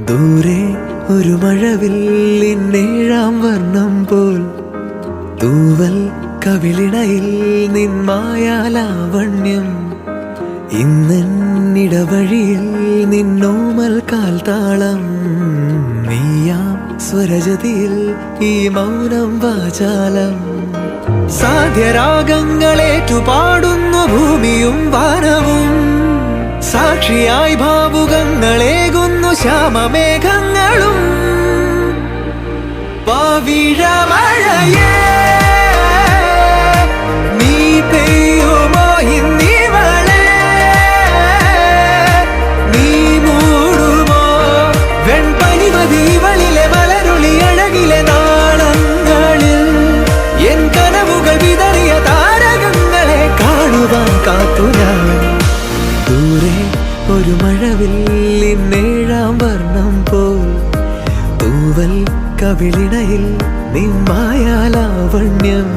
ദൂരെ ഒരു മഴവില്ലിന്നേഴാം വർണ്ണം പോൽ തൂവൽ കവിളിണയിൽ നിന്മായാലാവണ്യം ഇന്നിടവഴിയിൽ നിന്നോമൽ കാൽത്താളം നീയാം സ്വരജതിയിൽ ഈ മൗനം വാചാലം സാധ്യരാഗങ്ങളേറ്റുപാടുന്നു ഭൂമിയും വാനവും സാക്ഷിയായി ഭാവുകങ്ങളേകുന്നു ശ്യാമമേഘങ്ങളും പവിഴമഴയേ നീ പെയ്യുമോ ഇന്നിവളെ നീ മൂടുമോ വെൺപനിമതിവളിലെ മലരുളി അഴകിലെ നാളങ്ങളിൽ എൻ കനവുകൾ വിതറിയ താരകങ്ങളെ കാണുവാൻ കാത്തു ഞാൻ ദൂരെ ഒരു മഴവില്ലിന്നേഴാം വർണ്ണം പോൽ തൂവൽ കവിളിണയിൽ നിന്മായാലാവണ്യം